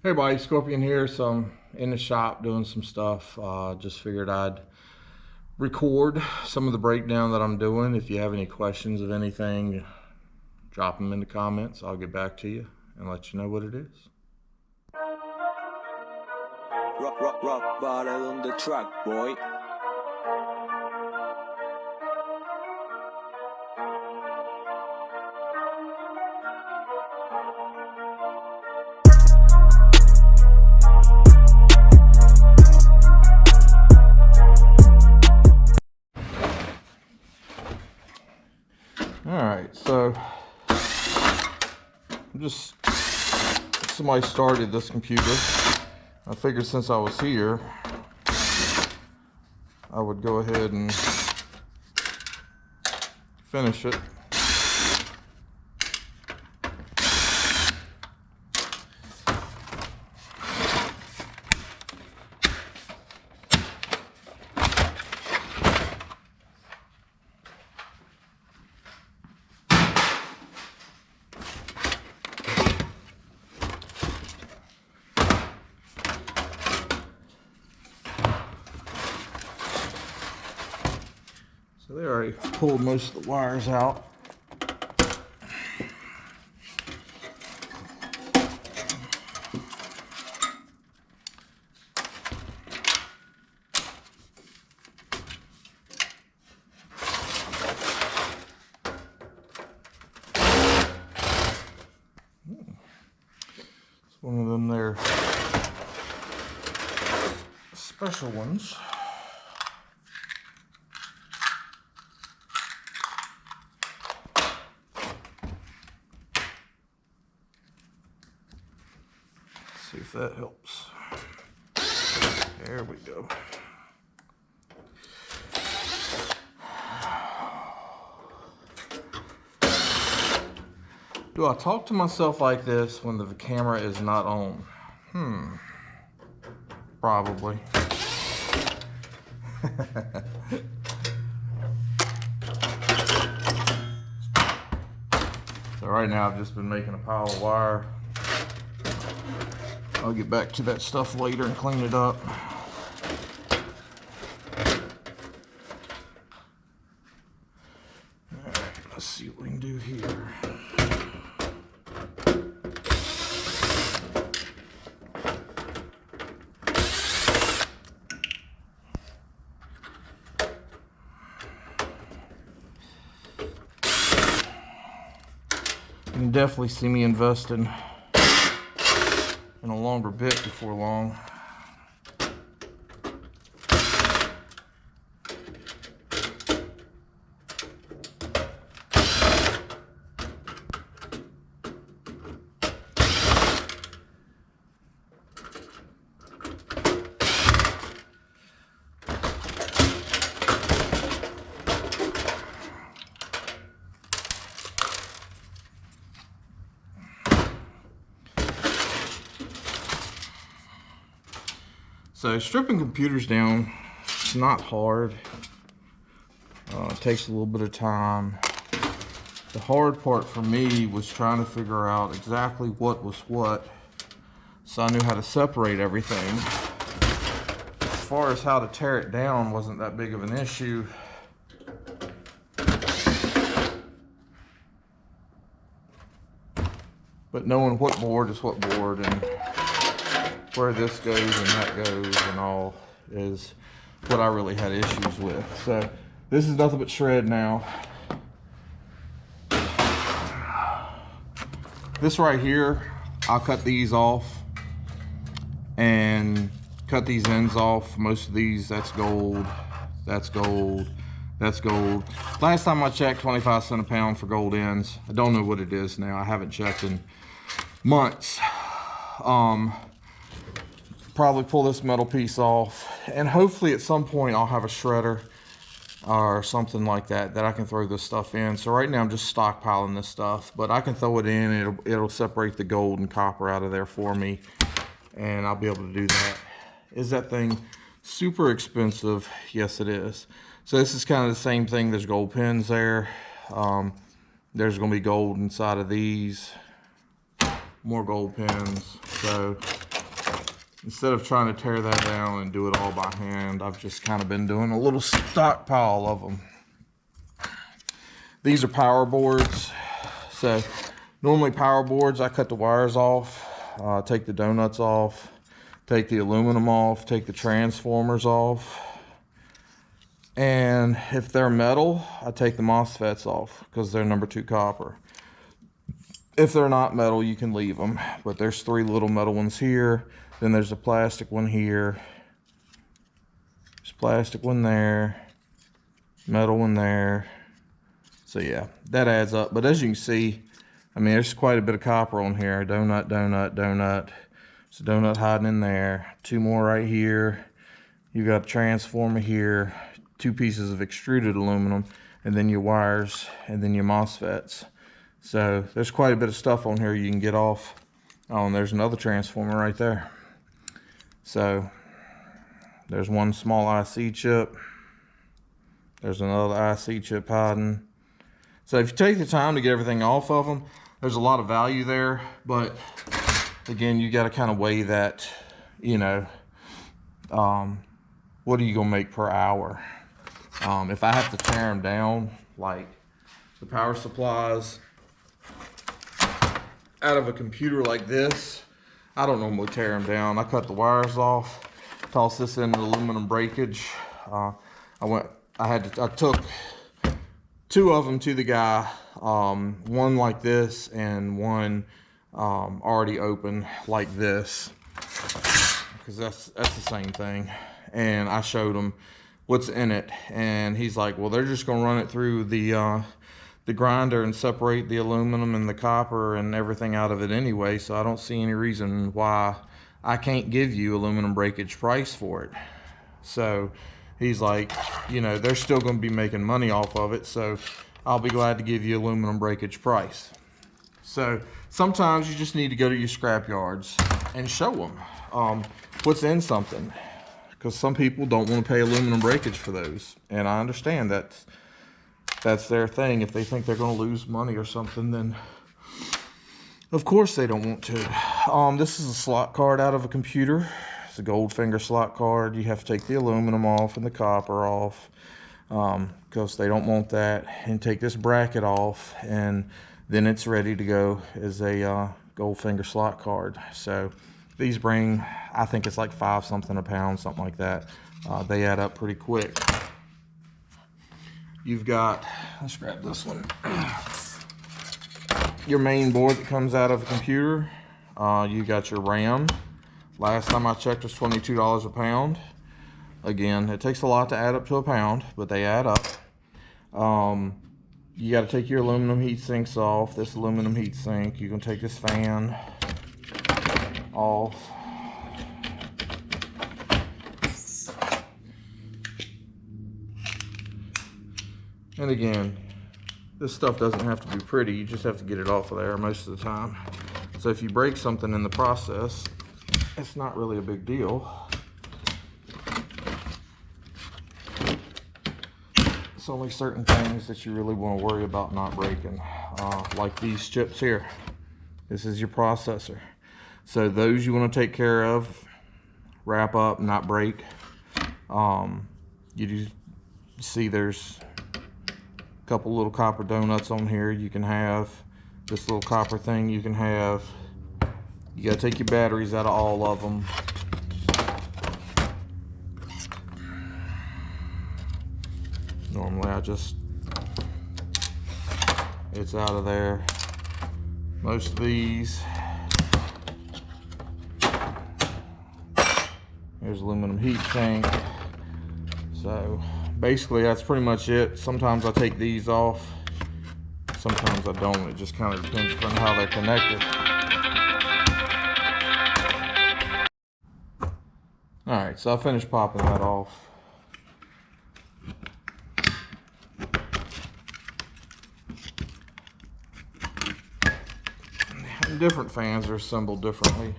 Hey everybody, Scorpion here. So I'm in the shop doing some stuff. Just figured I'd record some of the breakdown that I'm doing. If you have any questions of anything, drop them in the comments. I'll get back to you and let you know what it is. Rock bottle on the track, boy. Alright, so somebody started this computer. I figured since I was here, I would go ahead and finish it. So they already pulled most of the wires out. It's one of them there special ones. See if that helps. There we go. Do I talk to myself like this when the camera is not on? Probably. So right now I've just been making a pile of wire. I'll get back to that stuff later and clean it up. Alright, let's see what we can do here. You can definitely see me investing in a longer bit before long. So stripping computers down, it's not hard. It takes a little bit of time. The hard part for me was trying to figure out exactly what was what, so I knew how to separate everything. As far as how to tear it down wasn't that big of an issue. But knowing what board is what board and where this goes and that goes and all is what I really had issues with. So this is nothing but shred now. This right here, I'll cut these off and cut these ends off. Most of these, that's gold, that's gold, that's gold. Last time I checked, 25 cents a pound for gold ends. I don't know what it is now. I haven't checked in months. Probably pull this metal piece off, and hopefully at some point I'll have a shredder or something like that I can throw this stuff in. So right now I'm just stockpiling this stuff, but I can throw it in and it'll separate the gold and copper out of there for me, and I'll be able to do that. Is that thing super expensive? Yes, it is. So this is kind of the same thing. There's gold pins there. There's going to be gold inside of these. More gold pins. So instead of trying to tear that down and do it all by hand, I've just kind of been doing a little stockpile of them. These are power boards. So normally power boards, I cut the wires off, take the donuts off, take the aluminum off, take the transformers off. And if they're metal, I take the MOSFETs off because they're number 2 copper. If they're not metal, you can leave them. But there's 3 little metal ones here. Then there's a plastic one here. There's a plastic one there. Metal one there. So yeah, that adds up. But as you can see, I mean, there's quite a bit of copper on here. Donut, donut, donut. There's a donut hiding in there. 2 more right here. You got a transformer here. 2 pieces of extruded aluminum. And then your wires. And then your MOSFETs. So there's quite a bit of stuff on here you can get off. Oh, and there's another transformer right there. So there's one small IC chip. There's another IC chip hiding. So if you take the time to get everything off of them, there's a lot of value there. But again, you got to kind of weigh that, you know, what are you gonna make per hour? If I have to tear them down, like the power supplies out of a computer like this, I don't normally tear them down. I cut the wires off, toss this in aluminum breakage. I took 2 of them to the guy, one like this and one already open like this, because that's the same thing. And I showed him what's in it, and he's like, well, they're just gonna run it through the grinder and separate the aluminum and the copper and everything out of it anyway, so I don't see any reason why I can't give you aluminum breakage price for it. So he's like, you know, they're still going to be making money off of it, so I'll be glad to give you aluminum breakage price. So sometimes you just need to go to your scrap yards and show them what's in something, because some people don't want to pay aluminum breakage for those, and I understand that's their thing. If they think they're going to lose money or something, then of course they don't want to. This is a slot card out of a computer. It's a Goldfinger slot card. You have to take the aluminum off and the copper off, because they don't want that, and take this bracket off, and then it's ready to go as a Goldfinger slot card. So these bring, I think it's like 5 something a pound, something like that. They add up pretty quick. You've got, let's grab this one, your main board that comes out of a computer. You got your RAM. Last time I checked, it was $22 a pound. Again, it takes a lot to add up to a pound, but they add up. You got to take your aluminum heat sinks off. This aluminum heat sink. You can take this fan off. And again, this stuff doesn't have to be pretty. You just have to get it off of there most of the time. So if you break something in the process, it's not really a big deal. It's only certain things that you really want to worry about not breaking, like these chips here. This is your processor. So those you want to take care of, wrap up, not break. You do see there's couple little copper donuts on here. You can have this little copper thing. You can have, you got to take your batteries out of all of them. Normally it's out of there. Most of these, there's aluminum heat sink. So basically that's pretty much it. Sometimes I take these off, sometimes I don't. It just kind of depends on how they're connected. Alright, so I finished popping that off. And different fans are assembled differently.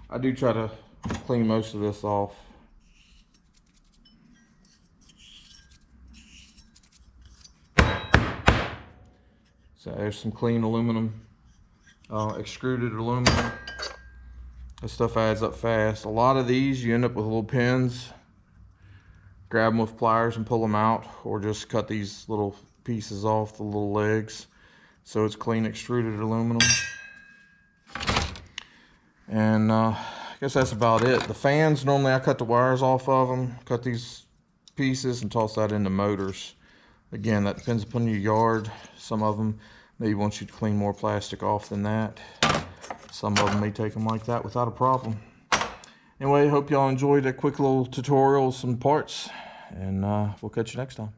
I do try to clean most of this off. So there's some clean aluminum, extruded aluminum. That stuff adds up fast. A lot of these you end up with little pins. Grab them with pliers and pull them out, or just cut these little pieces off the little legs so it's clean extruded aluminum. And I guess that's about it. The fans, normally I cut the wires off of them, cut these pieces and toss that into motors. Again, that depends upon your yard. Some of them maybe want you to clean more plastic off than that. Some of them may take them like that without a problem. Anyway, hope y'all enjoyed that quick little tutorial, some parts, and we'll catch you next time.